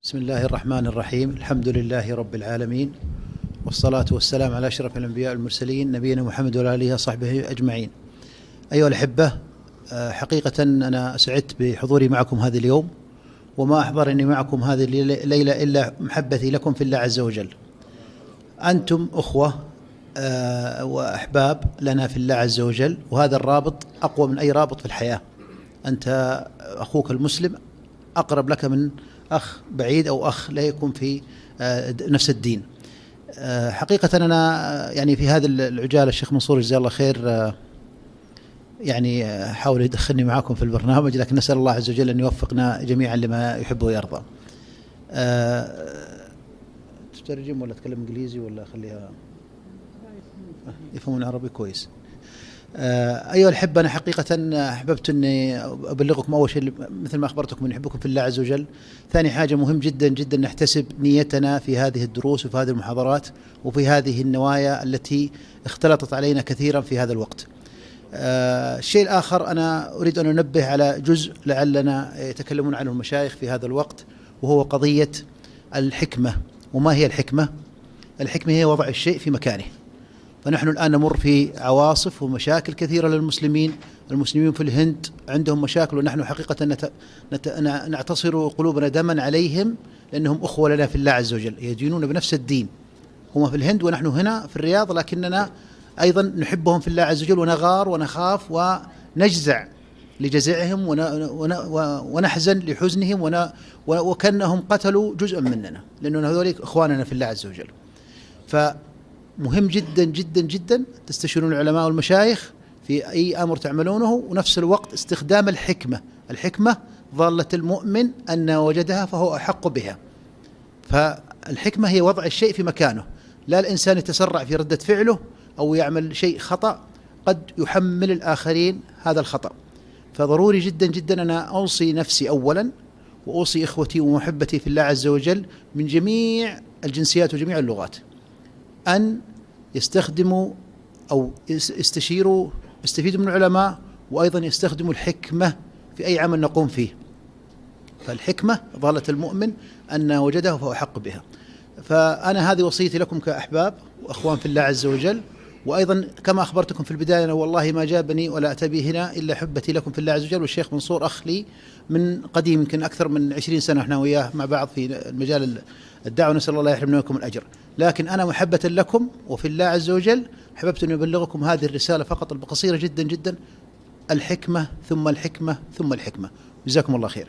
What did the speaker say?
بسم الله الرحمن الرحيم. الحمد لله رب العالمين، والصلاة والسلام على أشرف الأنبياء والمرسلين نبينا محمد وعلى آله وصحبه أجمعين. أيها الأحبة، حقيقة أنا سعدت بحضوري معكم هذا اليوم، وما أحضرني معكم هذه الليلة إلا محبتي لكم في الله عز وجل. أنتم أخوة وأحباب لنا في الله عز وجل، وهذا الرابط أقوى من أي رابط في الحياة. أنت أخوك المسلم أقرب لك من أخ بعيد أو أخ لا يكون في نفس الدين. حقيقة أنا يعني في هذا العجالة الشيخ منصور جزاه الله خير يعني حاول يدخلني معكم في البرنامج، لكن نسأل الله عز وجل أن يوفقنا جميعا لما يحب ويرضى. تترجم ولا أتكلم إنجليزي ولا أخليها يفهمون عربي كويس؟ أيها الأحبة، أنا حقيقة أحببت أني أبلغكم أول شيء مثل ما أخبرتكم أن نحبكم في الله عز وجل. ثاني حاجة مهم جدا جدا نحتسب نيتنا في هذه الدروس وفي هذه المحاضرات وفي هذه النوايا التي اختلطت علينا كثيرا في هذا الوقت. الشيء الآخر، أنا أريد أن أنبه على جزء لعلنا يتكلمون عنه المشايخ في هذا الوقت، وهو قضية الحكمة. وما هي الحكمة؟ الحكمة هي وضع الشيء في مكانه. فنحن الآن نمر في عواصف ومشاكل كثيرة للمسلمين. المسلمين في الهند عندهم مشاكل، ونحن حقيقة نعتصر قلوبنا دما عليهم، لأنهم أخوة لنا في الله عز وجل، يدينون بنفس الدين. هم في الهند ونحن هنا في الرياض، لكننا أيضا نحبهم في الله عز وجل، ونغار ونخاف ونجزع لجزعهم ونحزن لحزنهم وكأنهم قتلوا جزءا مننا، لأنهم هذول إخواننا في الله عز وجل. فمهم جدا جدا جدا تستشيرون العلماء والمشايخ في أي أمر تعملونه، ونفس الوقت استخدام الحكمة. الحكمة ضالة المؤمن أن وجدها فهو أحق بها. فالحكمة هي وضع الشيء في مكانه، لا الإنسان يتسرع في ردة فعله أو يعمل شيء خطأ قد يحمل الآخرين هذا الخطأ. فضروري جدا جدا أنا أوصي نفسي أولا، وأوصي إخوتي ومحبتي في الله عز وجل من جميع الجنسيات وجميع اللغات، أن يستخدموا أو يستفيدوا من العلماء، وأيضا يستخدموا الحكمة في أي عمل نقوم فيه. فالحكمة ضالة المؤمن أن وجده فهو حق بها. فأنا هذه وصيتي لكم كأحباب وأخوان في الله عز وجل. وأيضا كما أخبرتكم في البداية، أنا والله ما جابني ولا أتى بي هنا إلا حبتي لكم في الله عز وجل. والشيخ منصور أخ لي من قديم، يمكن أكثر من 20 سنة إحنا وياه مع بعض في المجال الدعوة، نسأل الله يحرمنا منكم الأجر. لكن أنا محبة لكم وفي الله عز وجل حببت أن أبلغكم هذه الرسالة فقط القصيرة جدا جدا: الحكمة ثم الحكمة ثم الحكمة. جزاكم الله خير.